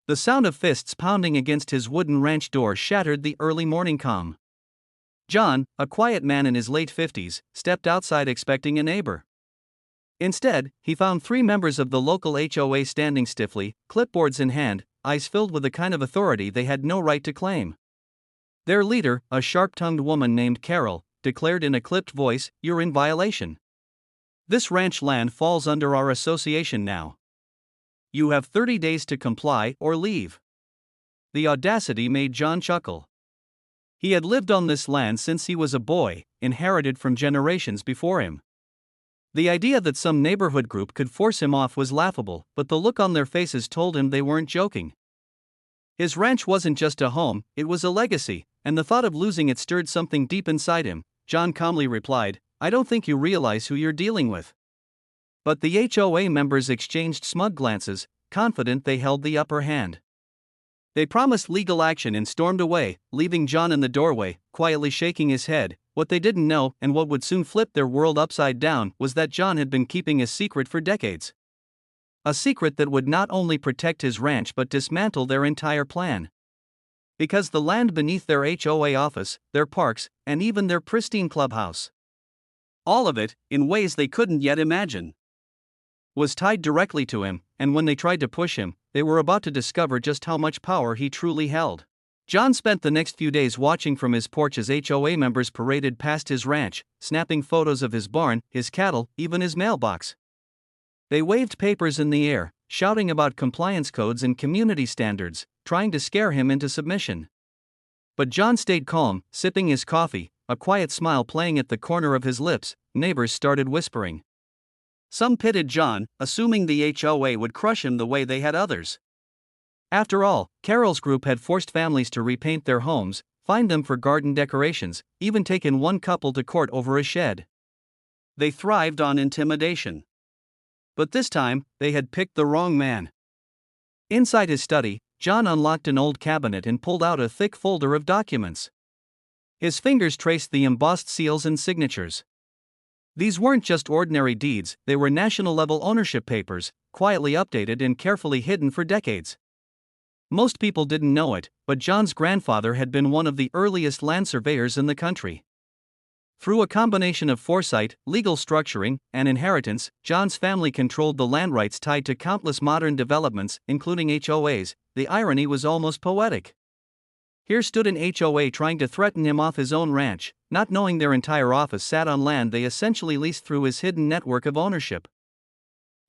The sound of fists pounding against his wooden ranch door shattered the early morning calm. John, a quiet man in his late 50s, stepped outside expecting a neighbor. Instead, he found 3 members of the local HOA standing stiffly, clipboards in hand, eyes filled with a kind of authority they had no right to claim. Their leader, a sharp-tongued woman named Carol, declared in a clipped voice, "You're in violation. This ranch land falls under our association now. You have 30 days to comply or leave." The audacity made John chuckle. He had lived on this land since he was a boy, inherited from generations before him. The idea that some neighborhood group could force him off was laughable, but the look on their faces told him they weren't joking. His ranch wasn't just a home, it was a legacy, and the thought of losing it stirred something deep inside him. John calmly replied, "I don't think you realize who you're dealing with." But the HOA members exchanged smug glances, confident they held the upper hand. They promised legal action and stormed away, leaving John in the doorway, quietly shaking his head. What they didn't know, and what would soon flip their world upside down, was that John had been keeping a secret for decades. A secret that would not only protect his ranch but dismantle their entire plan. Because the land beneath their HOA office, their parks, and even their pristine clubhouse, all of it, in ways they couldn't yet imagine, was tied directly to him, and when they tried to push him, they were about to discover just how much power he truly held. John spent the next few days watching from his porch as HOA members paraded past his ranch, snapping photos of his barn, his cattle, even his mailbox. They waved papers in the air, shouting about compliance codes and community standards, trying to scare him into submission. But John stayed calm, sipping his coffee, a quiet smile playing at the corner of his lips. Neighbors started whispering. Some pitted John, assuming the HOA would crush him the way they had others. After all, Carol's group had forced families to repaint their homes, fined them for garden decorations, even taken one couple to court over a shed. They thrived on intimidation. But this time, they had picked the wrong man. Inside his study, John unlocked an old cabinet and pulled out a thick folder of documents. His fingers traced the embossed seals and signatures. These weren't just ordinary deeds, they were national-level ownership papers, quietly updated and carefully hidden for decades. Most people didn't know it, but John's grandfather had been one of the earliest land surveyors in the country. Through a combination of foresight, legal structuring, and inheritance, John's family controlled the land rights tied to countless modern developments, including HOAs. The irony was almost poetic. Here stood an HOA trying to threaten him off his own ranch, not knowing their entire office sat on land they essentially leased through his hidden network of ownership.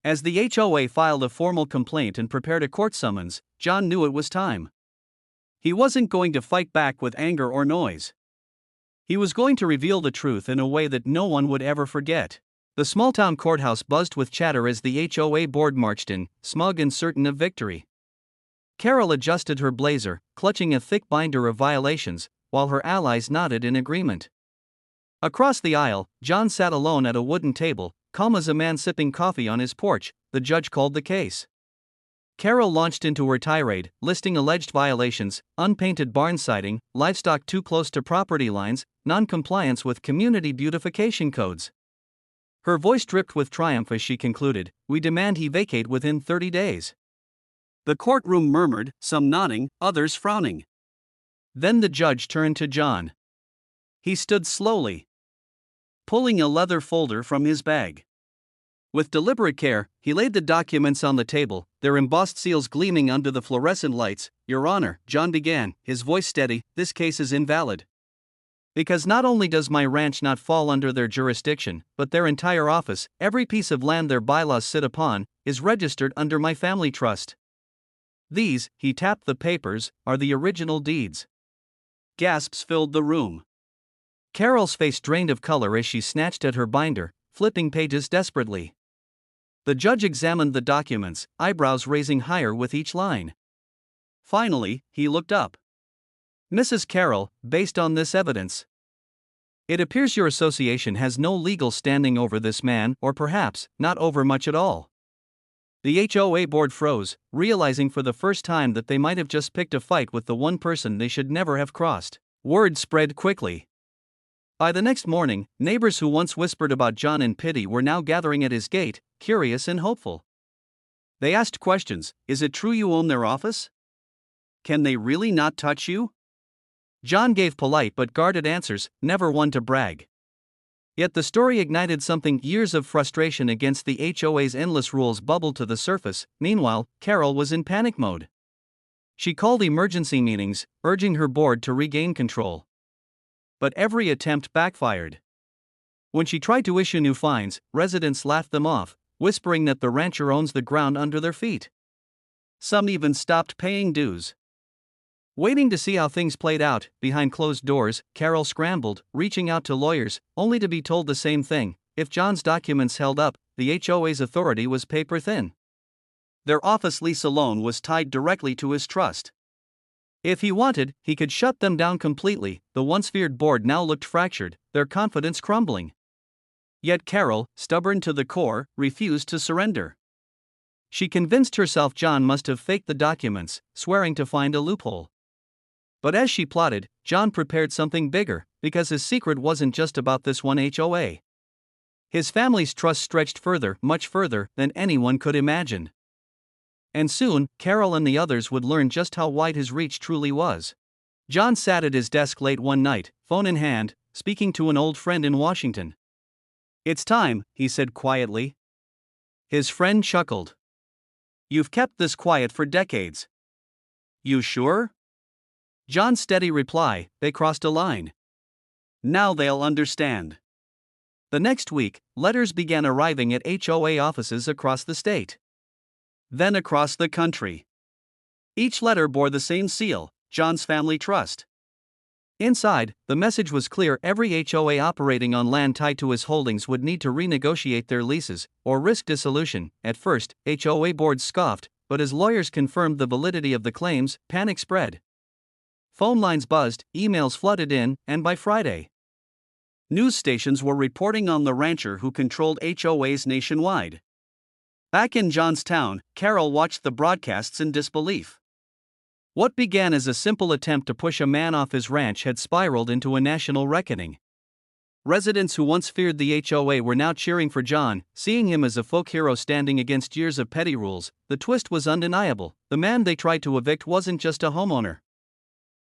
As the HOA filed a formal complaint and prepared a court summons, John knew it was time. He wasn't going to fight back with anger or noise. He was going to reveal the truth in a way that no one would ever forget. The small-town courthouse buzzed with chatter as the HOA board marched in, smug and certain of victory. Carol adjusted her blazer, clutching a thick binder of violations, while her allies nodded in agreement. Across the aisle, John sat alone at a wooden table, calm as a man sipping coffee on his porch. The judge called the case. Carol launched into her tirade, listing alleged violations: unpainted barn siding, livestock too close to property lines, non-compliance with community beautification codes. Her voice dripped with triumph as she concluded, "We demand he vacate within 30 days. The courtroom murmured, some nodding, others frowning. Then the judge turned to John. He stood slowly, pulling a leather folder from his bag. With deliberate care, he laid the documents on the table, their embossed seals gleaming under the fluorescent lights. "Your Honor," John began, his voice steady, "this case is invalid. Because not only does my ranch not fall under their jurisdiction, but their entire office, every piece of land their bylaws sit upon, is registered under my family trust. These," he tapped the papers, "are the original deeds." Gasps filled the room. Carol's face drained of color as she snatched at her binder, flipping pages desperately. The judge examined the documents, eyebrows raising higher with each line. Finally, he looked up. "Mrs. Carroll, based on this evidence, it appears your association has no legal standing over this man, or perhaps, not over much at all." The HOA board froze, realizing for the first time that they might have just picked a fight with the one person they should never have crossed. Word spread quickly. By the next morning, neighbors who once whispered about John in pity were now gathering at his gate, curious and hopeful. They asked questions: "Is it true you own their office? Can they really not touch you? John gave polite but guarded answers, never one to brag. Yet the story ignited something. Years of frustration against the HOA's endless rules bubbled to the surface. Meanwhile, Carol was in panic mode. She called emergency meetings, urging her board to regain control. But every attempt backfired. When she tried to issue new fines, residents laughed them off, whispering that the rancher owns the ground under their feet. Some even stopped paying dues. Waiting to see how things played out, behind closed doors, Carol scrambled, reaching out to lawyers, only to be told the same thing. If John's documents held up, the HOA's authority was paper thin. Their office lease alone was tied directly to his trust. If he wanted, he could shut them down completely. The once feared board now looked fractured, their confidence crumbling. Yet Carol, stubborn to the core, refused to surrender. She convinced herself John must have faked the documents, swearing to find a loophole. But as she plotted, John prepared something bigger, because his secret wasn't just about this one HOA. His family's trust stretched further, much further, than anyone could imagine. And soon, Carol and the others would learn just how wide his reach truly was. John sat at his desk late one night, phone in hand, speaking to an old friend in Washington. "It's time," he said quietly. His friend chuckled. "You've kept this quiet for decades." "You sure?" John's steady reply, "They crossed a line. Now they'll understand." The next week, letters began arriving at HOA offices across the state. Then across the country. Each letter bore the same seal, John's Family Trust. Inside, the message was clear: every HOA operating on land tied to his holdings would need to renegotiate their leases, or risk dissolution. At first, HOA boards scoffed, but as lawyers confirmed the validity of the claims, panic spread. Phone lines buzzed, emails flooded in, and by Friday, news stations were reporting on the rancher who controlled HOAs nationwide. Back in John's town, Carol watched the broadcasts in disbelief. What began as a simple attempt to push a man off his ranch had spiraled into a national reckoning. Residents who once feared the HOA were now cheering for John, seeing him as a folk hero standing against years of petty rules. The twist was undeniable: the man they tried to evict wasn't just a homeowner.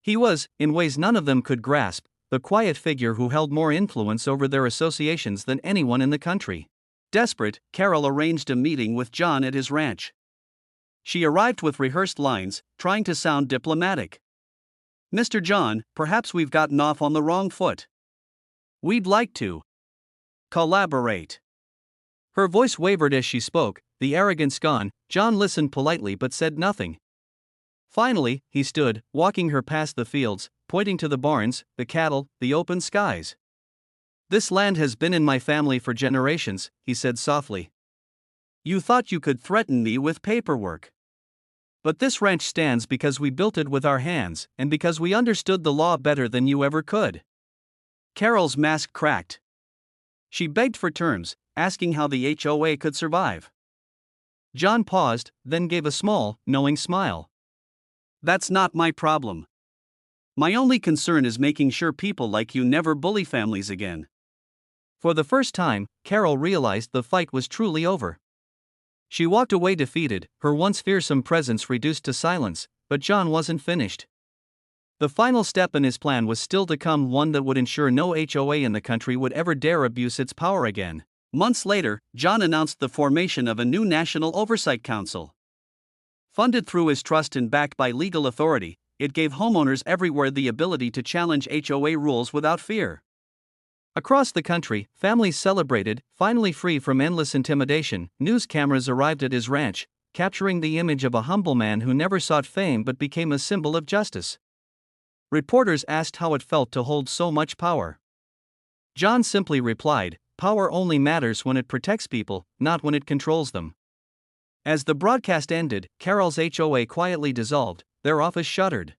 He was, in ways none of them could grasp, the quiet figure who held more influence over their associations than anyone in the country. Desperate, Carol arranged a meeting with John at his ranch. She arrived with rehearsed lines, trying to sound diplomatic. "Mr. John, perhaps we've gotten off on the wrong foot. We'd like to collaborate." Her voice wavered as she spoke, the arrogance gone. John listened politely but said nothing. Finally, he stood, walking her past the fields, pointing to the barns, the cattle, the open skies. "This land has been in my family for generations," he said softly. "You thought you could threaten me with paperwork. But this ranch stands because we built it with our hands, and because we understood the law better than you ever could." Carol's mask cracked. She begged for terms, asking how the HOA could survive. John paused, then gave a small, knowing smile. "That's not my problem. My only concern is making sure people like you never bully families again." For the first time, Carol realized the fight was truly over. She walked away defeated, her once fearsome presence reduced to silence, but John wasn't finished. The final step in his plan was still to come, one that would ensure no HOA in the country would ever dare abuse its power again. Months later, John announced the formation of a new National Oversight Council. Funded through his trust and backed by legal authority, it gave homeowners everywhere the ability to challenge HOA rules without fear. Across the country, families celebrated, finally free from endless intimidation. News cameras arrived at his ranch, capturing the image of a humble man who never sought fame but became a symbol of justice. Reporters asked how it felt to hold so much power. John simply replied, "Power only matters when it protects people, not when it controls them." As the broadcast ended, Carol's HOA quietly dissolved, their office shuttered.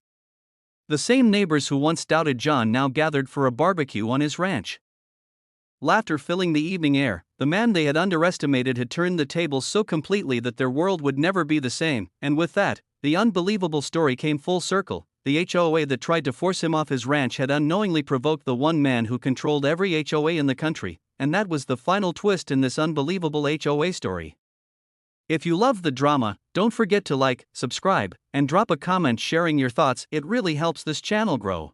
The same neighbors who once doubted John now gathered for a barbecue on his ranch. Laughter filling the evening air, the man they had underestimated had turned the tables so completely that their world would never be the same, and with that, the unbelievable story came full circle. The HOA that tried to force him off his ranch had unknowingly provoked the one man who controlled every HOA in the country, and that was the final twist in this unbelievable HOA story. If you love the drama, don't forget to like, subscribe, and drop a comment sharing your thoughts. It really helps this channel grow.